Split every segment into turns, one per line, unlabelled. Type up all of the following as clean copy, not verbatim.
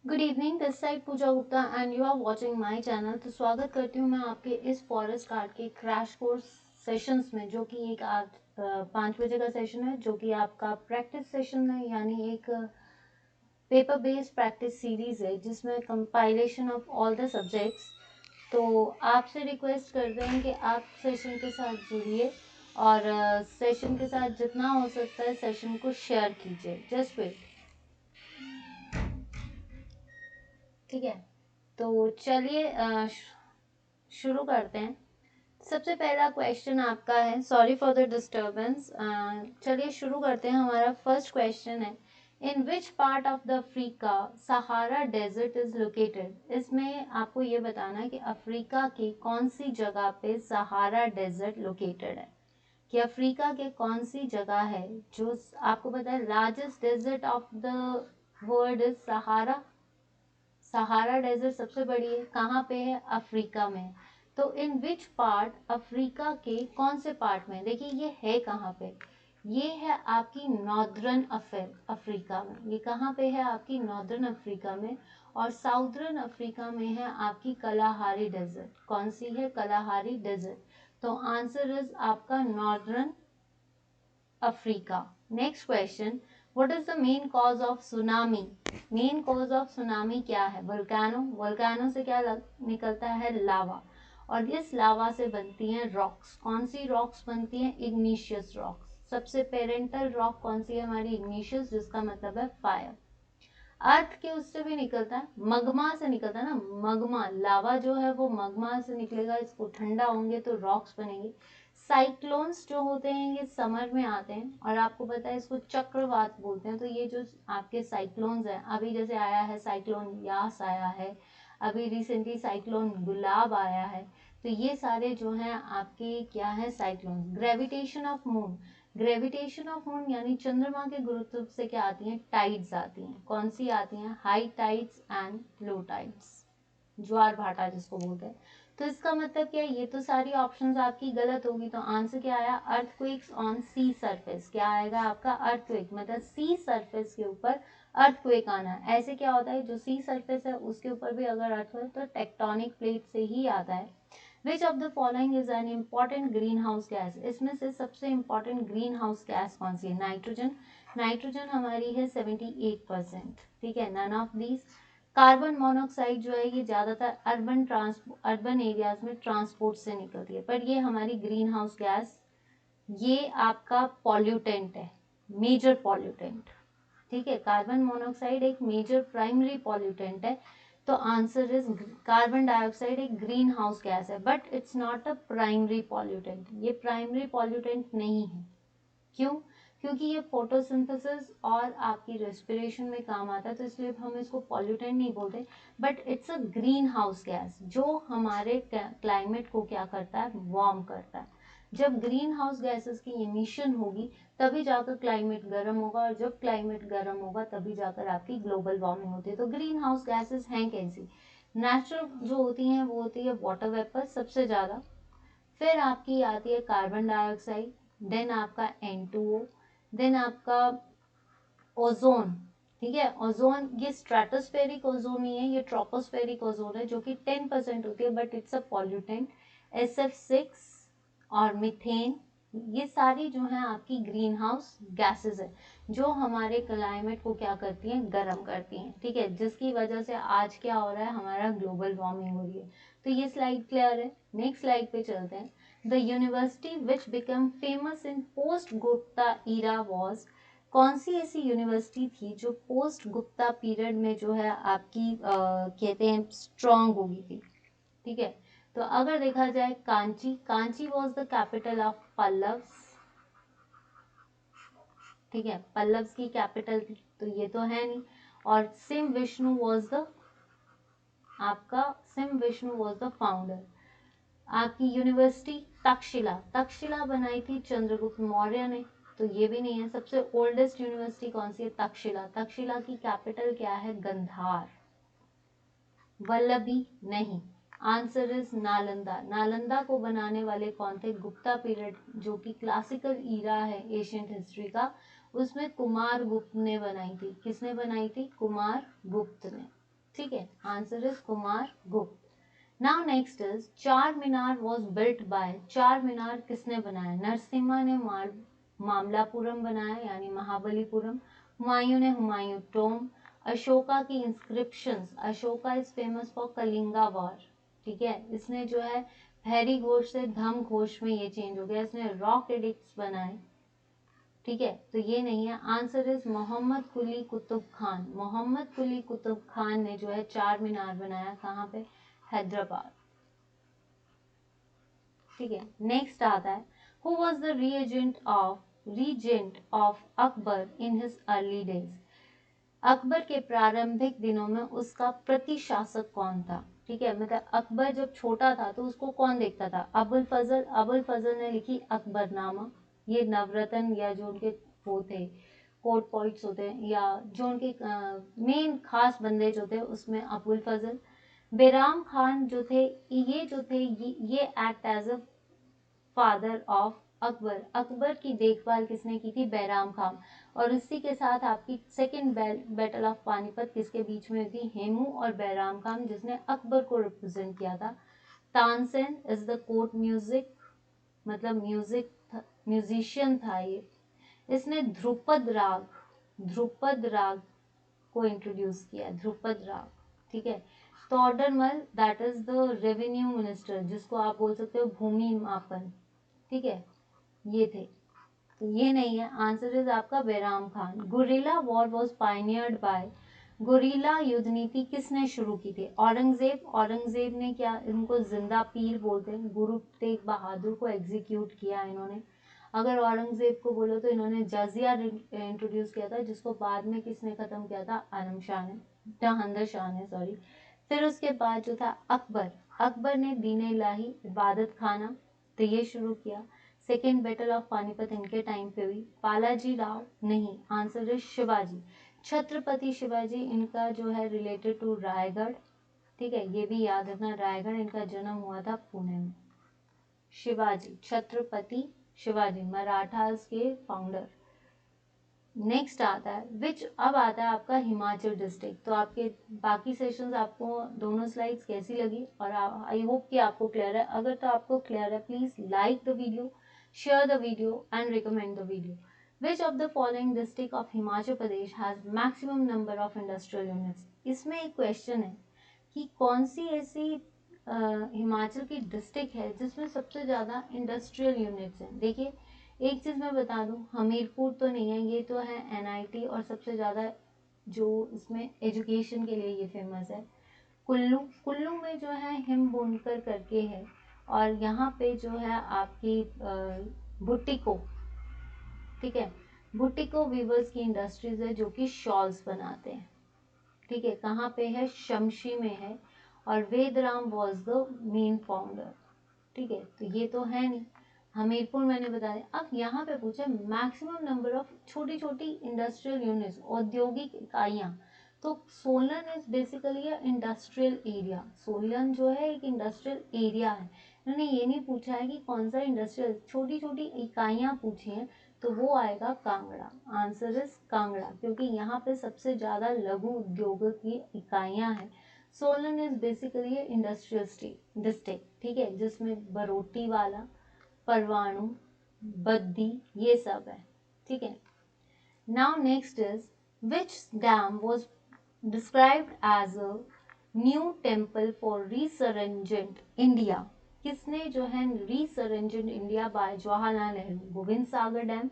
Good evening, this side Pooja Gupta and you are watching my channel. तो स्वागत करती हूँ मैं आपके इस फॉरेस्ट गार्ड के क्रैश कोर्स सेशंस में, जो कि एक आज 5 बजे का सेशन है, जो कि आपका प्रैक्टिस सेशन है, यानी एक पेपर बेस्ड प्रैक्टिस सीरीज है जिसमें compilation of all the subjects. तो आपसे रिक्वेस्ट करते हैं कि आप सेशन के साथ जुड़िए और सेशन के साथ जितना हो सकता है सेशन को शेयर कीजिए। जस्ट वेट, ठीक है। तो चलिए शुरू करते हैं। सबसे पहला क्वेश्चन आपका है, सॉरी फॉर द डिस्टर्बेंस। चलिए शुरू करते हैं। हमारा फर्स्ट क्वेश्चन है, in which part of the Africa Sahara desert is located. इसमें आपको ये बताना है कि अफ्रीका की कौन सी जगह पे सहारा डेजर्ट लोकेटेड है, कि अफ्रीका के कौन सी जगह है जो आपको पता है largest desert of the world is Sahara. Sahara desert सबसे बड़ी है, कहाँ पे है? अफ्रीका में। तो इन विच पार्ट, अफ्रीका के कौन से पार्ट में? देखिए ये है कहाँ पे, ये है आपकी नॉर्दर्न अफ्रीका में। ये कहाँ पे है? आपकी नॉर्दर्न अफ्रीका में। और साउदर्न अफ्रीका में है आपकी कलाहारी डेजर्ट। कौन सी है? Kalahari desert. तो आंसर इज आपका northern Africa. Next question, what is the main cause of tsunami? Main cause of tsunami क्या है? वोल्केनो। वोल्केनो से क्या निकलता है? लावा। और इस लावा से बनती हैं रॉक्स। कौन सी रॉक्स बनती हैं? Igneous rocks. सबसे पेरेंटल रॉक कौन सी है हमारी? इग्निशियस, जिसका मतलब है फायर। अर्थ के उससे भी निकलता है, मगमा से निकलता है ना, मगमा। लावा जो है वो मगमा से निकलेगा, इसको ठंडा होंगे तो रॉक्स बनेंगे। साइक्लोन्स जो होते हैं ये समर में आते हैं, और आपको पता है इसको चक्रवात बोलते हैं। तो ये जो आपके साइक्लोन्स हैं, अभी जैसे आया है साइक्लोन यास आया है, अभी रिसेंटली साइक्लोन गुलाब आया है। तो ये सारे जो हैं आपके क्या है? Cyclone. Gravitation of moon. Gravitation of moon यानी चंद्रमा के गुरुत्व से क्या आती हैं? टाइड्स आती हैं। कौन सी आती हैं? High tides and low tides, ज्वार भाटा जिसको बोलते हैं। तो इसका मतलब क्या है? ये तो सारी ऑप्शंस आपकी गलत होगी। तो आंसर क्या आया? Earthquakes on sea surface. क्या आएगा आपका? अर्थक्वेक, मतलब सी सरफेस के ऊपर अर्थक्वेक आना है। ऐसे क्या होता है, जो सी सरफेस है उसके ऊपर भी अगर अर्थक्वेक, तो टेक्टोनिक प्लेट से ही आता है। विच of the following is an important green house gas? इसमें से सबसे इम्पॉर्टेंट ग्रीन हाउस गैस कौन सी है? नाइट्रोजन। नाइट्रोजन हमारी है 78%, ठीक है। None of these. Carbon monoxide जो है ये ज्यादातर अर्बन एरियाज में ट्रांसपोर्ट से निकलती है, पर ये हमारी ग्रीन हाउस गैस, ये आपका पॉल्यूटेंट है, मेजर पॉल्यूटेंट, ठीक है। कार्बन मोनोऑक्साइड एक मेजर प्राइमरी पॉल्यूटेंट है। तो आंसर इज कार्बन डाइऑक्साइड एक ग्रीन हाउस गैस है, but it's not a primary pollutant. ये प्राइमरी पॉल्यूटेंट नहीं है। क्यों? क्योंकि ये फोटोसिंथेसिस और आपकी रेस्पिरेशन में काम आता है, तो इसलिए हम इसको पॉल्यूटेंट नहीं बोलते, but it's a green house gas जो हमारे क्लाइमेट को क्या करता है? वार्म करता है। जब ग्रीन हाउस गैसेस की इमिशन होगी तभी जाकर क्लाइमेट गर्म होगा, और जब क्लाइमेट गर्म होगा तभी जाकर आपकी ग्लोबल वार्मिंग होती है। तो ग्रीन हाउस गैसेस हैं कैसी? नेचुरल जो होती हैं वो होती है वाटर वेपर सबसे ज्यादा, फिर आपकी आती है कार्बन डाइऑक्साइड, देन आपका N2O, देन आपका ओजोन, ठीक है। ओजोन ये स्ट्रेटोस्फेरिक ओजोन नहीं है, ये ट्रोपोस्फेरिक ओजोन है, जो कि 10% होती है, but it's a pollutant. SF6 और मीथेन, ये सारी जो है आपकी ग्रीन हाउस गैसेस है, जो हमारे क्लाइमेट को क्या करती हैं? गर्म करती हैं, ठीक है, जिसकी वजह से आज क्या हो रहा है? हमारा ग्लोबल वार्मिंग हो रही है। तो ये स्लाइड क्लियर है। नेक्स्ट स्लाइड पे चलते हैं। The university which become famous in post Gupta era was. कौन सी ऐसी यूनिवर्सिटी थी जो पोस्ट गुप्ता पीरियड में जो है आपकी कहते हैं स्ट्रांग हो गई थी, ठीक है। तो अगर देखा जाए Kanchi, Kanchi was the capital of Pallavas, ठीक है, पल्लव्स की कैपिटल थी, तो ये तो है नहीं। और सिम विष्णु वॉज द आपका, SIM Vishnu was the founder. आपकी यूनिवर्सिटी तक्षशिला, तक्षशिला बनाई थी चंद्रगुप्त मौर्य ने, तो ये भी नहीं है। सबसे ओल्डेस्ट यूनिवर्सिटी कौन सी है? तक्षशिला। तक्षशिला की कैपिटल क्या है? गंधार। वल्लभी नहीं। Answer is Nalanda. नालंदा को बनाने वाले कौन थे? गुप्ता पीरियड, जो कि क्लासिकल ईरा है एशियंट हिस्ट्री का, उसमें कुमार गुप्त ने बनाई थी। किसने बनाई थी? कुमार गुप्त ने। ठीक है, आंसर इज कुमार गुप्त। नाउ नेक्स्ट इज चार मीनार वॉज बिल्ट बाय, चार मीनार किसने बनाया? नरसिम्हा ने मामलापुरम बनाया यानी महाबलीपुरम, हुमायूं ने हुमायूं टोम, अशोका की inscriptions, Ashoka is famous for Kalinga war, ठीक है, इसने जो है भैरी घोष से धम घोष में ये चेंज हो गया, इसने रॉक एडिक्ट्स बनाए, ठीक है, तो ये नहीं है, आंसर इज मोहम्मद कुली कुतुब खान, मोहम्मद कुली कुतुब खान ने जो है चार मीनार बनाया, कहाँ पे? हैदराबाद, ठीक है। नेक्स्ट आता है who was the regent of Akbar in his early days, Akbar के प्रारंभिक दिनों में उसका प्रतिशासक कौन था, ठीक है, मतलब अकबर जब छोटा था तो उसको कौन देखता था? अबुल फजल, अबुल फजल ने लिखी अकबरनामा, ये नवरत्न या जो उनके वो थे कोर्ट पॉइंट्स होते हैं या जो उनके मेन खास बंदे जो थे उसमें अबुल फजल, बेराम खान जो थे ये act as a father of Akbar, Akbar की देखभाल किसने की थी? बैराम खान। और इसी के साथ आपकी सेकेंड बैटल ऑफ पानीपत किसके बीच में थी? हेमू और बैराम खान, जिसने अकबर को रिप्रेजेंट किया था। Tansen is the court music, मतलब म्यूजिशियन था ये, इसने ध्रुपद राग को इंट्रोड्यूस किया, ध्रुपद राग, ठीक है। Todarmal that is the revenue minister, जिसको आप बोल सकते हो भूमि मापन, ठीक है, ये थे, तो ये नहीं है, आंसर इज आपका Bairam Khan. Guerrilla war was pioneered by, guerrilla युद्ध नीति किसने शुरू की थी? औरंगजेब, औरंगजेब ने क्या, इनको जिंदा पीर बोलते हैं, गुरु तेग बहादुर को एग्जीक्यूट किया इन्होंने। अगर औरंगजेब को बोलो तो इन्होंने जजिया इंट्रोड्यूस किया था, जिसको बाद में किसने खत्म किया था? आलम शाह ने, जहांगीर शाह ने, सॉरी। फिर उसके बाद जो था अकबर, अकबर ने दीन इलाही इबादत खाना, तो ये शुरू किया। सेकेंड बैटल ऑफ पानीपत इनके टाइम पे हुई। बालाजी राव नहीं, आंसर इज शिवाजी, छत्रपति शिवाजी, इनका जो है रिलेटेड टू रायगढ़, ठीक है, ये भी याद रखना, रायगढ़, इनका जन्म हुआ था पुणे में। शिवाजी, छत्रपति शिवाजी, मराठास के फाउंडर। नेक्स्ट आता है विच, अब आता है आपका हिमाचल डिस्ट्रिक्ट। तो आपके बाकी सेशंस आपको दोनों स्लाइड्स कैसी लगी, और आई होप कि आपको क्लियर है। अगर तो आपको क्लियर है, please like the video, share the video and recommend the video. Which of the following district of Himachal Pradesh has maximum number of industrial units? इसमें एक क्वेश्चन है कि कौन सी ऐसी हिमाचल की डिस्ट्रिक्ट है जिसमें सबसे ज़्यादा इंडस्ट्रियल यूनिट्स हैं। देखिए एक चीज़ मैं बता दूं, हमीरपुर तो नहीं है, ये तो है एनआईटी, और सबसे ज़्यादा जो इसमें एजुकेशन के लिए ये फेमस है। कुल्लू, कुल्लू में जो है हिम बुनकर करके है, और यहाँ पे जो है आपकी बुटीको, ठीक है, बुटीको वीवर्स की इंडस्ट्रीज है जो कि शॉल्स बनाते हैं, ठीक है, कहाँ पे है? शमशी में है, और Vedram was the main founder, ठीक है, तो ये तो है नहीं। हमीरपुर मैंने बता दिया। अब यहाँ पे पूछा मैक्सिमम नंबर ऑफ छोटी छोटी इंडस्ट्रियल यूनिट्स, औद्योगिक इकाइयाँ, तो Solan is basically industrial area, Solan जो है एक इंडस्ट्रियल एरिया है। इन्होंने ये नहीं पूछा है कि कौन सा इंडस्ट्रियल, छोटी छोटी इकाइयाँ पूछी हैं, तो वो आएगा कांगड़ा, आंसर इज कांगड़ा, क्योंकि यहाँ पे सबसे ज्यादा लघु उद्योगों की इकाइयाँ हैं। Solan is basically industrial district, ठीक है, जिसमें बरोटी वाला, परवाणु, बद्दी, ये सब है, ठीक है। Now next is which dam was described as a new temple for resurgent India, किसने जो है resurgent India by Jawaharlal Nehru? Govind Sagar dam,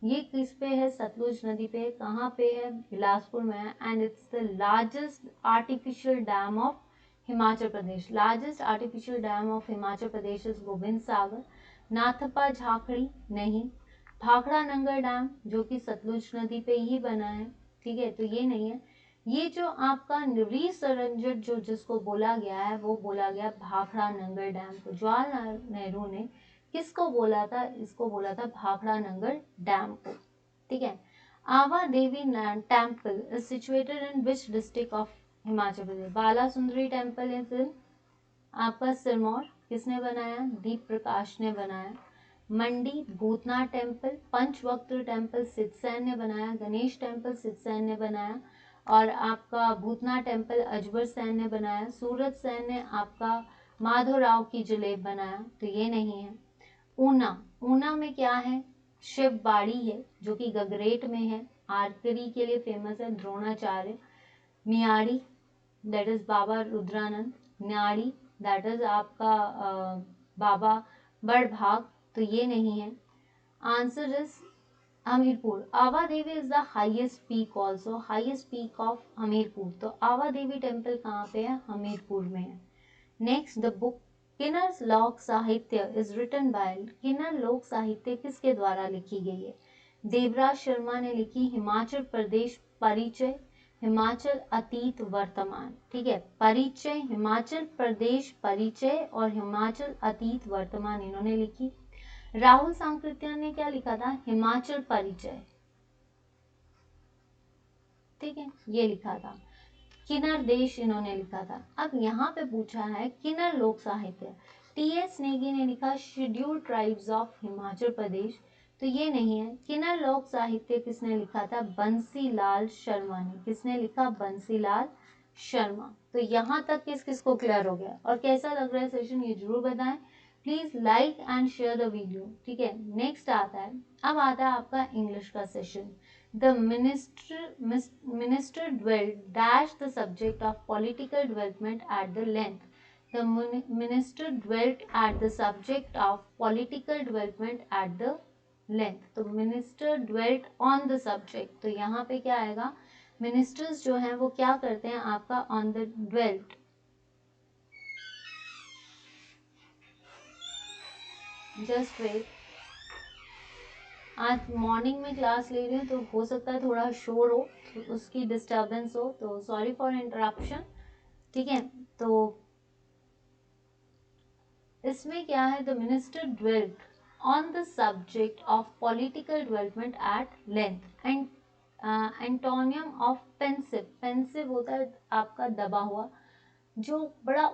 ये किस पे है? सतलुज नदी पे, कहाँ पे है? बिलासपुर में है, and it's the largest artificial dam of Himachal Pradesh, largest artificial dam of Himachal Pradesh is Govind Sagar. Nathpa Jhakri नहीं, भाखड़ा नंगर डैम जो कि सतलुज नदी पे ही बना है, ठीक है, तो ये नहीं है। ये जो आपका रीसरेंजेंट जो जिसको बोला गया है वो बोला गया भाखड़ा नंगर डैम को। जवाहरलाल नेहरू ने किसको बोला था? इसको बोला था भाखड़ा नंगर डैम को, ठीक है। Awa Devi temple is situated in which district of Himachal Pradesh? Bala Sundari temple is in आपका सिरमौर, किसने बनाया? दीप प्रकाश ने बनाया। मंडी भूतनाथ टेम्पल, पंचवक्त्र टेम्पल सिद्धसेन ने बनाया, गणेश टेम्पल सिद्धसेन ने बनाया, और आपका भूतनाथ टेम्पल अजबर सेन ने बनाया, सूरज सेन ने आपका माधवराव की जलेब बनाया, तो ये नहीं है। ऊना, ऊना में क्या है, शिव बाड़ी है जो कि गगरेट में है, आर्चरी के लिए फेमस है Dronacharya. Niyadi that is Baba Rudranand, Nyadi that is आपका बाबा बड़भाग, तो ये नहीं है। Answer is Hamirpur. Awa Devi is the highest peak also, highest peak of Hamirpur, तो आवा देवी टेम्पल कहाँ पे है, हमीरपुर में है। नेक्स्ट, द बुक किन्नर लोक साहित्य इज रिटन बाय, किन्नर लोक साहित्य किसके द्वारा लिखी गई है, देवराज शर्मा ने लिखी। हिमाचल प्रदेश परिचय, हिमाचल अतीत वर्तमान, ठीक है, परिचय, हिमाचल प्रदेश परिचय और हिमाचल अतीत वर्तमान इन्होंने लिखी। राहुल सांकृत्यायन ने क्या लिखा था, हिमाचल परिचय, ठीक है, ये लिखा था। किन्नर देश इन्होंने लिखा था। अब यहाँ पे पूछा है किन्नर लोक साहित्य, टी.एस. नेगी ने लिखा शेड्यूल्ड ट्राइब्स ऑफ हिमाचल प्रदेश, तो ये नहीं है। किन्नर लोक साहित्य किसने लिखा था, बंसीलाल शर्मा ने, किसने लिखा, बंसीलाल शर्मा। तो यहाँ तक किस किस को क्लियर हो गया और कैसा लग रहा है सेशन, ये जरूर बताएं। Please like and share the video, ठीक है। नेक्स्ट आता है, अब आता है आपका इंग्लिश का session. The minister dwelt dash the subject of political development at the length. The minister dwelt at the subject of political development at the length. तो minister dwelt on the subject, तो यहाँ पे क्या आएगा, ministers जो हैं वो क्या करते हैं आपका on the dwelt, just wait, आज मॉर्निंग में क्लास ले रही हूँ तो हो सकता है थोड़ा शोर हो, तो उसकी डिस्टर्बेंस हो, तो सॉरी फॉर इंटरप्शन, ठीक है। तो इसमें क्या है, the minister dwelt on the subject of political development at length and antonym of pensive, pensive होता है आपका दबा हुआ, जो बड़ा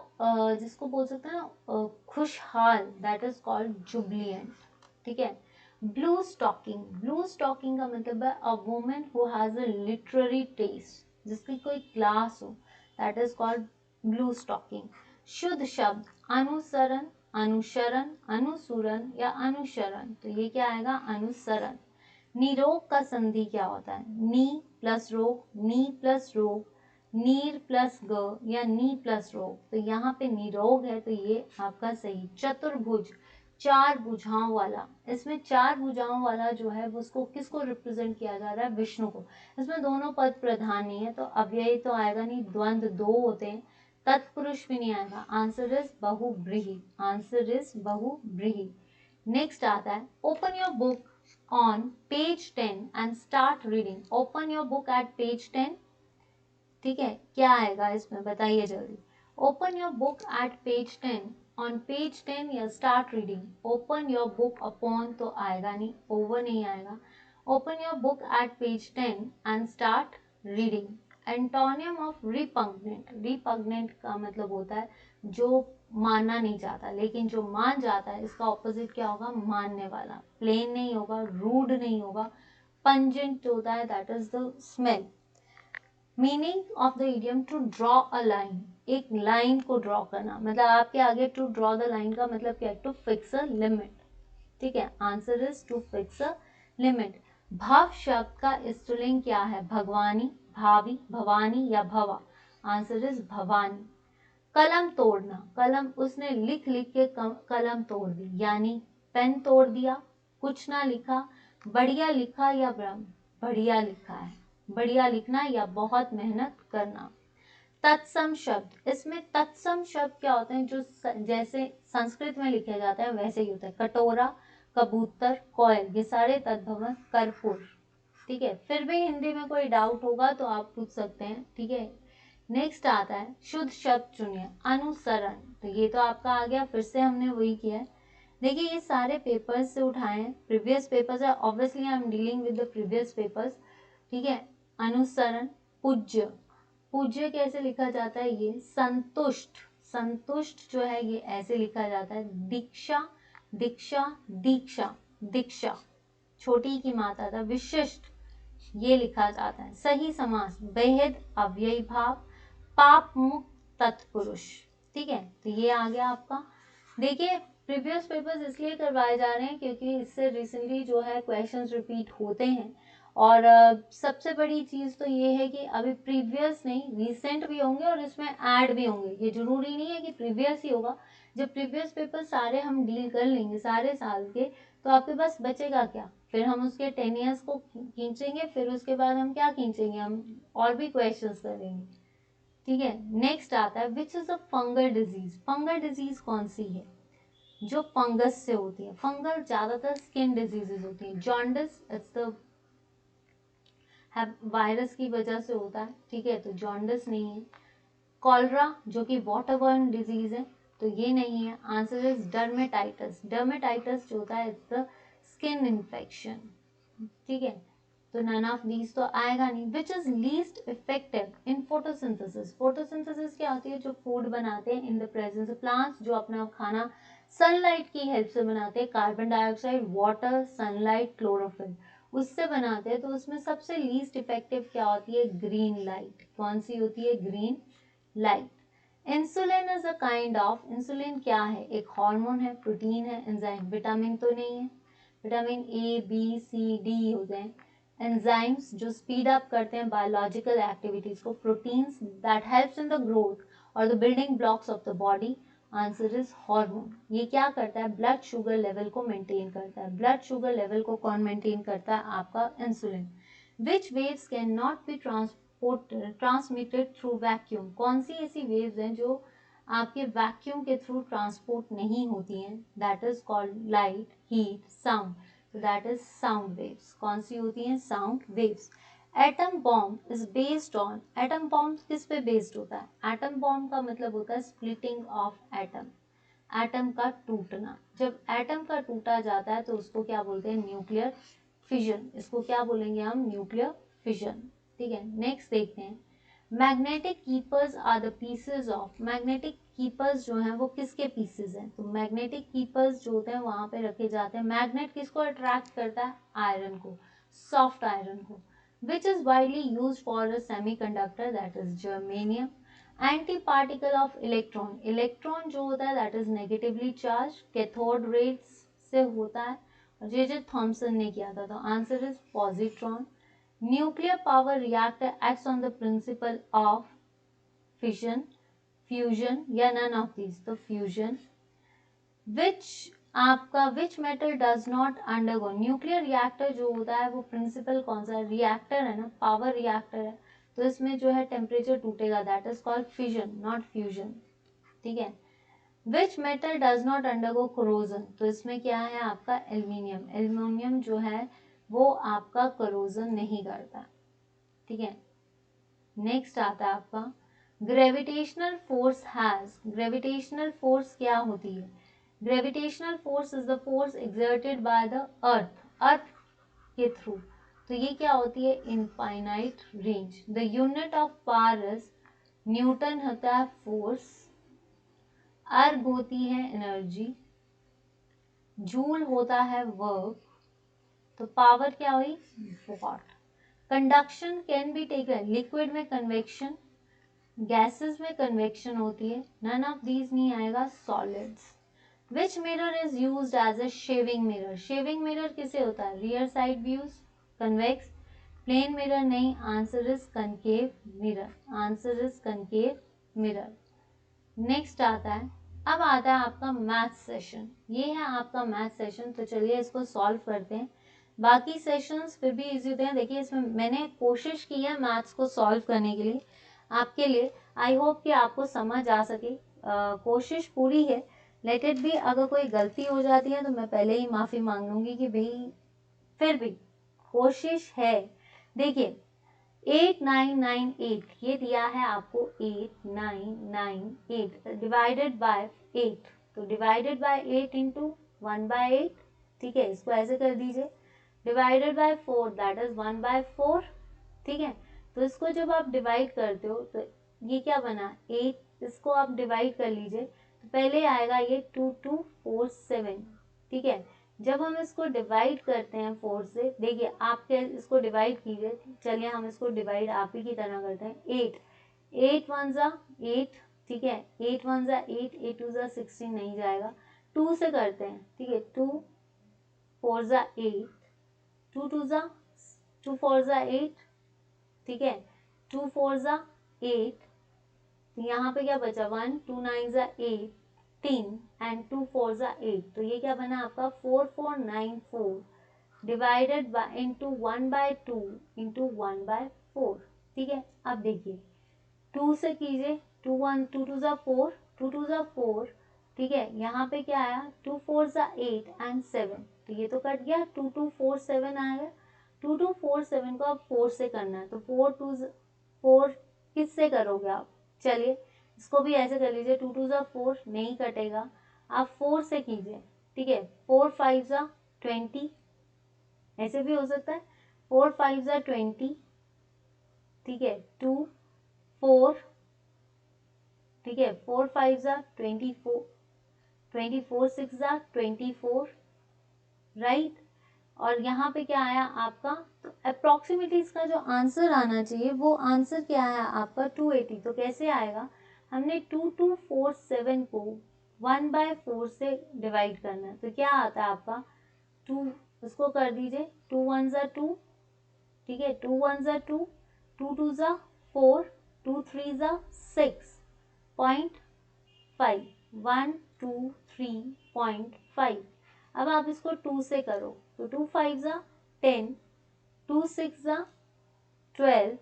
जिसको बोल सकते हैं ना खुशहाल, दैट इज कॉल्ड जुबलियंट, ठीक है। ब्लू स्टॉकिंग, ब्लू स्टॉकिंग का मतलब है a woman who has a literary taste, जिसकी कोई क्लास हो, that is called blue stocking. शुद्ध शब्द अनुसरण, अनुसरण, अनुसूरण या अनुसरण, तो ये क्या आएगा, अनुसरण। निरोग का संधि क्या होता है, नी प्लस रोग, नी प्लस रोग, नीर प्लस ग या नी प्लस रोग, तो यहाँ पे निरोग है, तो ये आपका सही। चतुर्भुज, चार भुजाओं वाला, इसमें चार भुजाओं वाला जो है उसको किसको रिप्रेजेंट किया जा रहा है, विष्णु को। इसमें दोनों पद प्रधान नहीं है, तो अव्यय तो आएगा नहीं, द्वंद्व दो होते हैं, तत्पुरुष भी नहीं आएगा। आंसर इज बहुब्रीहि, आंसर इज बहुब्रीहि। नेक्स्ट आता है, open your book on page 10 and start reading. Open your book at page 10, ठीक है, क्या आएगा इसमें बताइए जल्दी। Open your book at page 10, on page 10 या start reading. Open your book upon तो आएगा नहीं, ओवर नहीं आएगा। Open your book at page 10 and start reading. Antonym of repugnant, repugnant का मतलब होता है जो मानना नहीं चाहता, लेकिन जो मान जाता है इसका ऑपोजिट क्या होगा, मानने वाला। प्लेन नहीं होगा, रूड नहीं होगा, पंजेंट होता है, that is the smell. Meaning of the idiom to draw a line, एक लाइन को ड्रॉ करना, मतलब आपके आगे टू ड्रॉ द लाइन का मतलब क्या है, टू फिक्स अ लिमिट, ठीक है। Answer is to fix a limit. भव शब्द का स्त्रीलिंग क्या है, भगवानी, भावी, भवानी या भवा, आंसर इज भवानी। कलम तोड़ना, कलम उसने लिख लिख के कलम तोड़ दी, यानी पेन तोड़ दिया, कुछ ना लिखा, बढ़िया लिखा या ब्रह्म, बढ़िया लिखा है, बढ़िया लिखना या बहुत मेहनत करना। तत्सम शब्द, इसमें तत्सम शब्द क्या होते हैं, जो जैसे संस्कृत में लिखे जाते हैं वैसे ही होता है। कटोरा, कबूतर, कोयल, ये सारे तद्भव कर्पूर, ठीक है। फिर भी हिंदी में कोई डाउट होगा तो आप पूछ सकते हैं, ठीक है। नेक्स्ट आता है, शुद्ध शब्द चुनिए। अनुसरण, तो ये तो आपका आ गया, फिर से हमने वही किया है। देखिए ये सारे पेपर्स से उठाए हैं, प्रीवियस पेपर्स है, obviously I am dealing with the previous papers, ठीक है। अनुसरण, पूज्य, पूज्य कैसे लिखा जाता है, ये संतुष्ट, संतुष्ट जो है ये ऐसे लिखा जाता है। दीक्षा, दीक्षा, दीक्षा, दीक्षा, छोटी की मात्रा था। विशिष्ट, ये लिखा जाता है। सही समास बेहद अव्ययी भाव पाप मुक्त तत्पुरुष। ठीक है, तो ये आ गया आपका। देखिए प्रीवियस पेपर्स इसलिए करवाए जा रहे हैं क्योंकि इससे रिसेंटली जो है क्वेश्चंस रिपीट होते हैं और सबसे बड़ी चीज़ तो ये है कि अभी प्रीवियस नहीं रिसेंट भी होंगे और इसमें ऐड भी होंगे। ये जरूरी नहीं है कि प्रीवियस ही होगा। जब प्रीवियस पेपर सारे हम डील कर लेंगे सारे साल के, तो आपके पास बचेगा क्या? फिर हम उसके 10 ईयर्स को खींचेंगे, फिर उसके बाद हम क्या खींचेंगे, हम और भी क्वेश्चंस करेंगे। ठीक है, नेक्स्ट आता है which is a fungal disease. Fungal disease कौन सी है? जो फंगस से होती है। फंगल ज्यादातर स्किन डिजीजेज होती है। जॉन्डिस इट्स द वायरस की वजह से होता है। ठीक है, तो जॉन्डिस नहीं है। कॉलरा जो कि वाटरबॉर्न डिजीज है, तो ये नहीं है। Answer is dermatitis. डर्मेटाइटिस जो होता है इट्स द स्किन इन्फेक्शन। ठीक है, तो नन ऑफ दीज तो आएगा नहीं। Which is least effective in photosynthesis. Photosynthesis क्या होती है? जो फूड बनाते हैं in the presence of plants, जो अपना खाना सनलाइट की हेल्प से बनाते हैं। Carbon dioxide, water, sunlight, chlorophyll, उससे बनाते हैं। तो उसमें सबसे लीस्ट इफेक्टिव क्या होती है? Green light. कौन सी होती है? Green light. Insulin is a kind of, insulin क्या है? एक हार्मोन है, प्रोटीन है, एंजाइम। विटामिन तो नहीं है। Vitamin A B C D होते हैं। एंजाइम्स जो स्पीड अप करते हैं बायोलॉजिकल एक्टिविटीज को। Proteins that helps in the growth और the building blocks of the body. Answer is hormone. ये क्या करता है? ब्लड शुगर लेवल को मेंटेन करता है। ब्लड शुगर लेवल को कौन मेंटेन करता है? आपका insulin. Which waves can not be transmitted through vacuum. कौन सी ऐसी वेव्स हैं जो आपके वैक्यूम के थ्रू ट्रांसपोर्ट नहीं होती हैं? That is called light, heat, sound. तो दैट इज साउंड वेव्स। कौन सी होती हैं? Sound waves. Atom bomb is based on, atom bomb किस पे बेस्ड होता है? एटम बॉम्ब का मतलब होता है स्प्लिटिंग ऑफ एटम। एटम का टूटना। जब एटम का टूटा जाता है तो उसको क्या बोलते हैं? Nuclear fission. इसको क्या बोलेंगे हम? Nuclear fission. ठीक है, नेक्स्ट देखते हैं। Magnetic keepers are the pieces of, magnetic keepers जो हैं वो किसके पीसेज हैं? तो मैग्नेटिक कीपर्स जो होते हैं वहां पे रखे जाते हैं। मैग्नेट किसको अट्रैक्ट करता है? आयरन को, सॉफ्ट आयरन को। Which is widely use for a semiconductor, that is germanium. Anti particle of electron, electron जो होता है that is negatively charge. Cathode rays से होता है, जे थॉमसन ने किया था। तो answer is positron. Nuclear power reactor acts on the principle of fission, fusion या नन ऑफ दीज? तो फ्यूजन। विच आपका which metal does not undergo, nuclear reactor जो होता है वो प्रिंसिपल कौन सा? रिएक्टर है ना, पावर रिएक्टर है, तो इसमें जो है टेम्परेचर टूटेगा। That is called fission not fusion. ठीक है, which metal does not undergo corrosion, तो इसमें क्या है आपका? एल्यूमिनियम। एल्यूमिनियम जो है वो आपका कोरोजन नहीं करता। ठीक है, नेक्स्ट आता है आपका gravitational force has, gravitational force क्या होती है? Gravitational force is the force exerted by the earth, earth के थ्रू। तो ये क्या होती है? Infinite range. The unit of power is, newton होता है फोर्स, अर्ग होती है एनर्जी, जूल होता है वर्क, तो पावर क्या हुई? Watt. Conduction can be taken, liquid में कन्वेक्शन, गैसेस में कन्वेक्शन होती है। नन ऑफ दीज नहीं आएगा। Solids. Which mirror is used as a shaving mirror, shaving mirror किसे होता है? Rear side views, convex. Plane mirror नहीं। Answer is concave mirror. Answer is concave mirror. Next आता है, अब आता है आपका मैथ सेशन। ये है आपका मैथ सेशन, तो चलिए इसको सॉल्व करते हैं। बाकी सेशंस फिर भी इजी होते हैं। देखिए इसमें मैंने कोशिश की है मैथ्स को सॉल्व करने के लिए आपके लिए। आई होप कि आपको समझ आ सके। कोशिश पूरी है। लेट इट बी, अगर कोई गलती हो जाती है तो मैं पहले ही माफ़ी मांग लूँगी कि भाई फिर भी कोशिश है। देखिए 8998 ये दिया है आपको, 8998 डिवाइडेड बाय 8, तो डिवाइडेड बाय 8 इंटू 1/8। ठीक है, इसको ऐसे कर दीजिए। Divided by 4 that is 1/4। ठीक है, तो इसको जब आप डिवाइड करते हो तो ये क्या बना? 8, इसको आप डिवाइड कर लीजिए तो पहले आएगा ये 2247। ठीक है, जब हम इसको डिवाइड करते हैं 4 से, देखिए आप क्या इसको डिवाइड कीजिए, चलिए हम इसको डिवाइड आप ही की तरह करते हैं। 8 8 1 जा 8, ठीक है, 8 1 जा 8, 8 2 जा 16 नहीं जाएगा, 2 से करते हैं, ठीक है, 2 4 जा 8, 2 2 जा 2 4 जा 8, ठीक है, 2 4 जा 8, यहाँ पे क्या बचा 1 2 9 जा 18 एंड 2 4 जा 8, तो ये क्या बना आपका 4494 डिवाइडेड बाय इंटू 1/2 इंटू 1/4, ठीक है। अब देखिए 2 से कीजिए, 2 1 2 2 जा 4, 2 2 जा 4, ठीक है, यहाँ पे क्या आया 2 4 जा 8 एंड 7, तो ये तो कट गया, 2 2 4 7 आएगा, 2 2 4 7 को अब 4 से करना है, तो 4 2 4 किससे करोगे आप, चलिए इसको भी ऐसे कर लीजिए, 2 2 जा 4 नहीं कटेगा, आप 4 से कीजिए, ठीक है, 4 5 जा 20, ऐसे भी हो सकता है, 4 5 जा 20, ठीक है, 2 4, ठीक है, 4 5 जा 24, 24 6 जा 24, राइट। और यहाँ पे क्या आया आपका, तो अप्रोक्सीमेटली इसका जो आंसर आना चाहिए वो आंसर क्या आया आपका 280, तो कैसे आएगा, हमने 2247 को 1/4 से डिवाइड करना है, तो क्या आता है आपका 2, उसको कर दीजिए, 2 1 जा 2, ठीक है, 2 1 जा 2, 2 2 जा 4, 2 3 जा 6.5, 1 2 3.5, अब आप इसको 2 से करो, तो 2 5 जा 10, 2 6 जा 12,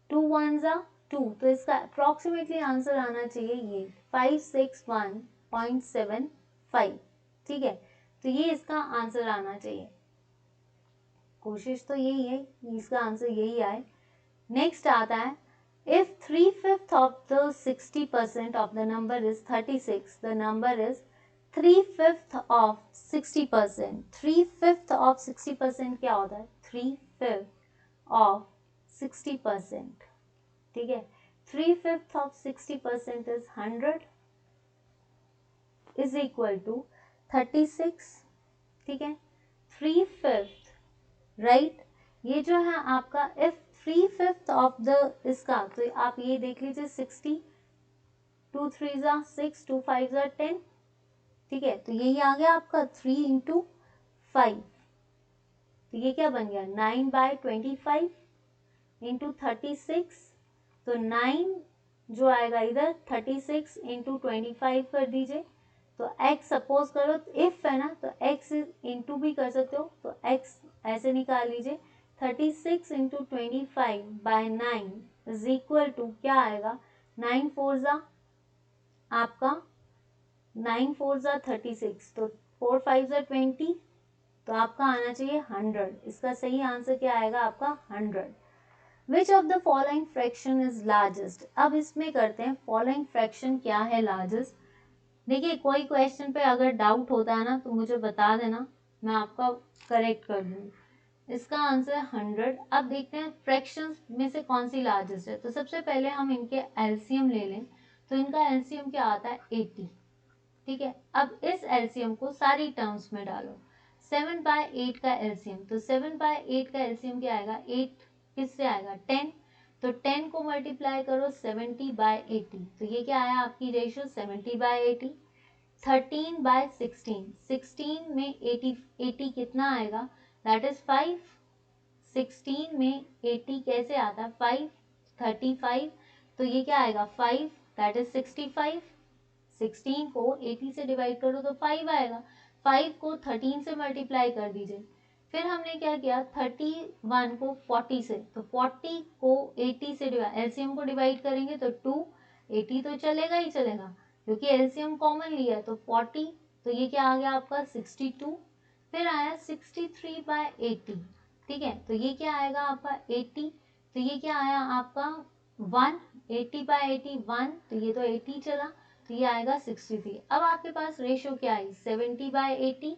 2 1 जा 2, तो इसका अप्रोक्सीमेटली आंसर आना चाहिए ये 561.75, ठीक है, तो ये इसका आंसर आना चाहिए, कोशिश तो यही है इसका आंसर यही आए। नेक्स्ट आता है, if 3/5 of the 60% of the number is 36, the number is 3/5 of 60%, 3/5 of 60% क्या होता है, 3/5 of 60%, ठीक है, 3/5 of 60% is 100 is equal to 36, ठीक है, 3/5, राइट, ये जो है आपका इफ 3/5 ऑफ द इसका, तो आप ये देख लीजिए 60, 2 3 जा 6, 2 5 जा 10, ठीक है, तो यही आ गया आपका 3 इंटू 5, तो ये क्या बन गया 9/25 इंटू 36, तो 9 जो आएगा इधर 36 इंटू 25 कर दीजिए, तो x सपोज करो इफ है ना, तो x इंटू भी कर सकते हो, तो x ऐसे निकाल लीजिए, 36 इंटू 25/9 इज इक्वल टू क्या आएगा, 9 4 जा आपका 9 4 जा 36, तो 4 5 जा 20, तो आपका आना चाहिए 100, इसका सही आंसर क्या आएगा आपका 100। विच of the following fraction is largest, अब इसमें करते हैं फॉलोइंग फ्रैक्शन क्या है लार्जेस्ट। देखिए कोई क्वेश्चन पे अगर डाउट होता है ना तो मुझे बता देना, मैं आपका करेक्ट कर दूंगी। इसका आंसर है 100। अब देखते हैं फ्रैक्शंस में से कौन सी लार्जेस्ट है, तो सबसे पहले हम इनके एलसीएम ले लें, तो इनका एलसीएम क्या आता है 80, ठीक है। अब इस एलसीएम को सारी टर्म्स में डालो, 7/8 का एलसीएम, तो 7/8 का एलसीएम क्या आएगा 8, किससे आएगा 10, तो 10 को मल्टीप्लाई करो 70/80, तो ये क्या आया आपकी रेशियो 70/80। 13/16, 16 में 80 कितना आएगा, दैट इज 5, 16 में 80 कैसे आता है 5, 35, तो ये क्या आएगा 5, दैट इज 65, 16 को 80 से डिवाइड करो तो 5 आएगा, 5 को 13 से मल्टीप्लाई कर दीजिए, फिर हमने क्या किया 31 को 40 से, तो 40 को 80 से एलसीएम को डिवाइड करेंगे तो 2, 80 तो चलेगा ही चलेगा क्योंकि एलसीएम कॉमन लिया है, तो 40, तो ये क्या आ गया आपका 62, फिर आया 63/80, ठीक है, तो ये क्या आएगा आपका 80, तो ये क्या आया आपका 1, 80/80 1, तो ये तो 80 चला, तो ये आएगा 63। अब आपके पास रेशियो क्या है 70/80,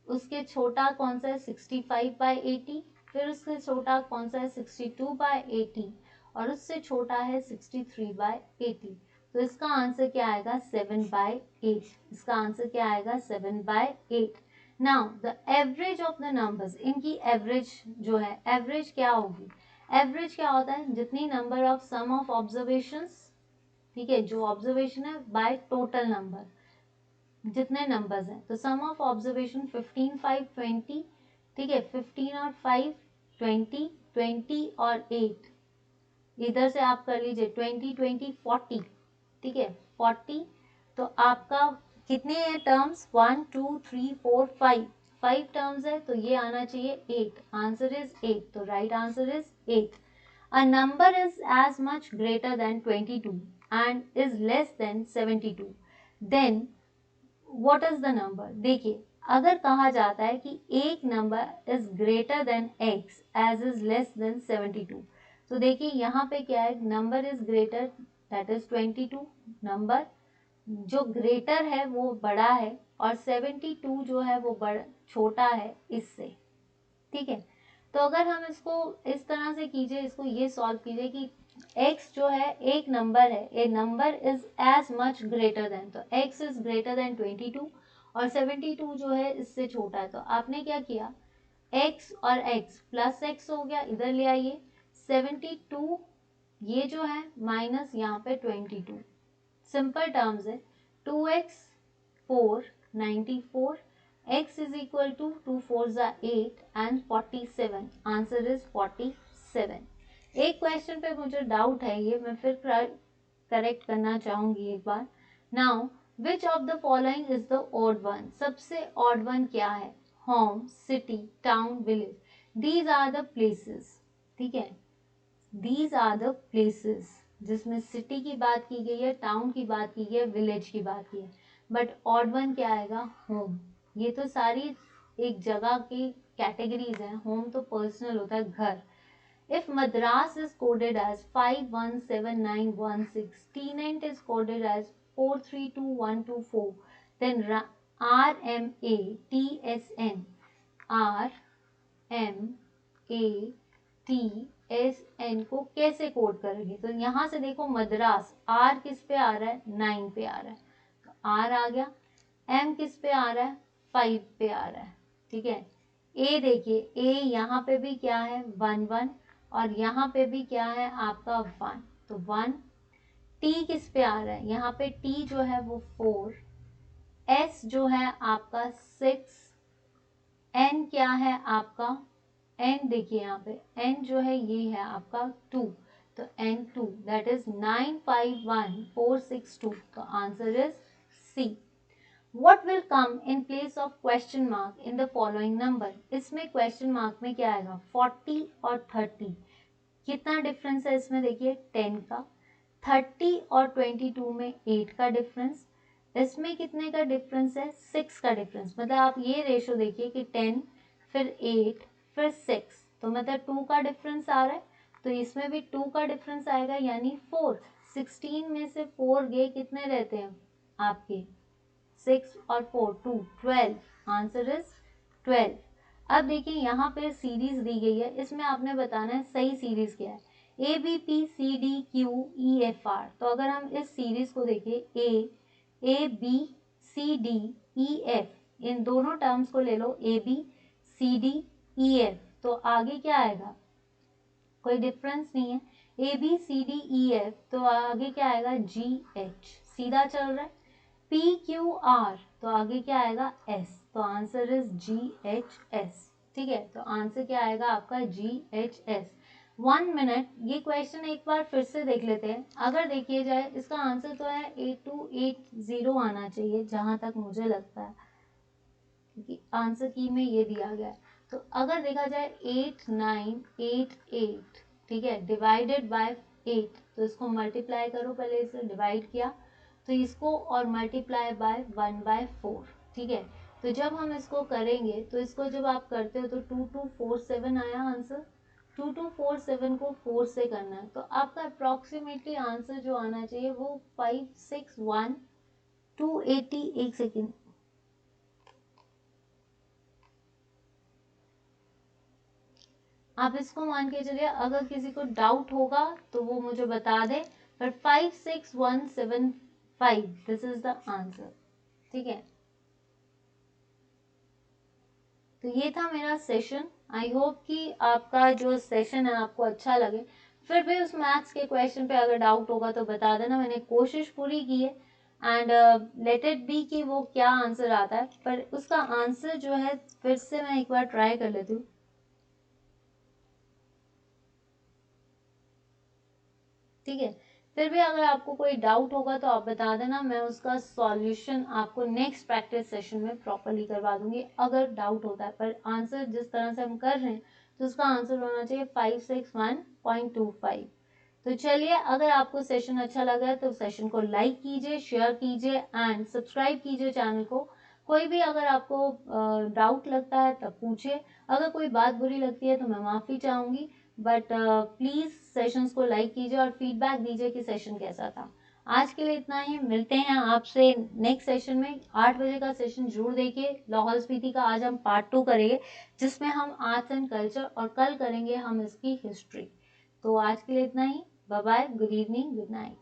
उसके छोटा कौन सा है 65/80, फिर उससे छोटा कौन सा है 62/80, और उससे छोटा है 63/80, तो इसका आंसर क्या आएगा 7/8। इसका आंसर क्या आएगा 7/8। Now the average of the numbers, इनकी एवरेज जो है, एवरेज क्या होगी? एवरेज क्या होता है? जितनी number of sum of observations, ठीक है, जो ऑब्जर्वेशन है बाय टोटल नंबर, जितने नंबर्स हैं, तो सम ऑफ ऑब्जर्वेशन 15, 5, 20, ठीक है, 15 और 5 20, 20 और 8, इधर से आप कर लीजिए 20, 20, 40, ठीक है, 40। तो आपका कितने हैं टर्म्स? 1, 2, 3, 4, 5, 5 टर्म्स है, तो ये आना चाहिए 8। आंसर इज 8, तो right answer is 8। A number is as much greater than 22 and is less than 72. Then what is the number? देखिए, अगर कहा जाता है कि एक number is greater than x as is less than 72, तो देखिए यहाँ पे क्या है, number is greater that is 22, number जो ग्रेटर है वो बड़ा है, और 72 जो है वो बड़ा छोटा है इससे, ठीक है। तो अगर हम इसको इस तरह से कीजिए, इसको ये सॉल्व कीजिए कि x जो है एक नंबर है, A number is as much greater than, तो x इज ग्रेटर देन 22 और 72 जो है इससे छोटा है। तो आपने क्या किया, x और x प्लस x हो गया, इधर ले आइए, 72 ये जो है माइनस यहाँ पे 22, सिंपल टर्म्स है, 2x 4 94, x is equal to 2 4s are 8 and 47, answer is 47। एक क्वेश्चन पे मुझे डाउट है, ये मैं फिर करेक्ट करना चाहूंगी एक बार। Now which of the following is the odd one? सबसे ऑड वन क्या है? Home, city, town, village, these are the places, ठीक है, दीज आर द प्लेसेस, जिसमें सिटी की बात की गई है, टाउन की बात की गई है, विलेज की बात की है, बट ऑड वन क्या आएगा? होम। ये तो सारी एक जगह की कैटेगरीज हैं, होम तो पर्सनल होता है, घर। If Madras is coded as 517916, tenant is coded as 432124, then RMATSN, RMATSN को कैसे कोड करेंगे? तो यहाँ से देखो, मद्रास आर किस पे आ रहा है? 9 पे आ रहा है, तो आर आ गया। एम किस पे आ रहा है? 5 पे आ रहा है, ठीक है। ए देखिए, ए यहाँ पे भी क्या है? 1 1, और यहाँ पे भी क्या है आपका? 1, तो 1। टी किस पे आ रहा है? यहाँ पे टी जो है वो 4, एस जो है आपका 6, एन क्या है आपका? एन देखिए यहाँ पे एन जो है ये है आपका 2, तो एन 2 दैट इज 951462, तो answer is C. What will come in place of question mark in the following number? इसमें क्वेश्चन मार्क में क्या आएगा? 40 और 30, कितना डिफरेंस है इसमें? देखिए 10 का। 30 और 22 में 8 का डिफरेंस, इसमें कितने का डिफरेंस है? 6 का डिफरेंस। मतलब आप ये रेशो देखिए कि 10 फिर 8 फिर 6, तो मतलब 2 का डिफरेंस आ रहा है, तो इसमें भी 2 का डिफरेंस आएगा, यानी 4। 16 में से 4 गए, कितने रहते हैं आपके? 6 और 4 2, 12, आंसर इज 12। अब देखिए यहाँ पे सीरीज दी गई है, इसमें आपने बताना है सही सीरीज क्या है। ABPCDQEFR, तो अगर हम इस सीरीज को देखिए, ABCDEF, इन दोनों टर्म्स को ले लो, ABCDEF, तो आगे क्या आएगा? कोई डिफरेंस नहीं है, ABCDEF, तो आगे क्या आएगा? GH, सीधा चल रहा है। PQR, तो आगे क्या आएगा? S, तो आंसर इज GHS, ठीक है। तो आंसर क्या आएगा आपका? GHS। 1 मिनट, ये क्वेश्चन एक बार फिर से देख लेते हैं। अगर देखिए जाए, इसका आंसर तो है 8280 आना चाहिए, जहां तक मुझे लगता है, क्योंकि आंसर की में ये दिया गया है। तो अगर देखा जाए 8988, ठीक है, डिवाइडेड बाय 8, तो इसको मल्टीप्लाई करो, पहले इसे डिवाइड किया तो इसको, और मल्टीप्लाई बाय 1/4, ठीक है। तो जब हम इसको करेंगे, तो इसको जब आप करते हो तो 2247 आया आंसर। 2247 को 4 से करना है, तो आपका अप्रोक्सीमेटली आंसर जो आना चाहिए वो 561280। एक सेकेंड, आप इसको मान के चलिए, अगर किसी को डाउट होगा तो वो मुझे बता दे, पर 56175 दिस इज द आंसर। ठीक है, तो ये था मेरा सेशन। आई होप कि आपका जो सेशन है आपको अच्छा लगे। फिर भी उस मैथ्स के क्वेश्चन पे अगर डाउट होगा तो बता देना, मैंने कोशिश पूरी की है। एंड लेट इट बी कि वो क्या आंसर आता है, पर उसका आंसर जो है फिर से मैं एक बार ट्राई कर लेती हूँ। ठीक है, फिर भी अगर आपको कोई डाउट होगा तो आप बता देना, मैं उसका सॉल्यूशन आपको नेक्स्ट प्रैक्टिस सेशन में प्रॉपरली करवा दूंगी अगर डाउट होता है। पर आंसर जिस तरह से हम कर रहे हैं तो उसका आंसर होना चाहिए 561.25। तो चलिए, अगर आपको सेशन अच्छा लगा है तो सेशन को लाइक कीजिए, शेयर कीजिए एंड सब्सक्राइब कीजिए चैनल को। कोई भी अगर आपको डाउट लगता है तब पूछिए, अगर कोई बात बुरी लगती है तो मैं माफ़ी चाहूँगी, बट प्लीज़ सेशंस को लाइक कीजिए और फीडबैक दीजिए कि सेशन कैसा था। आज के लिए इतना ही, मिलते हैं आपसे नेक्स्ट सेशन में। 8 बजे का सेशन जरूर देखिए। लाहौल स्पीति का आज हम पार्ट 2 करेंगे, जिसमें हम आर्ट्स एंड कल्चर, और कल करेंगे हम इसकी हिस्ट्री। तो आज के लिए इतना ही। Bye bye, good evening, good night.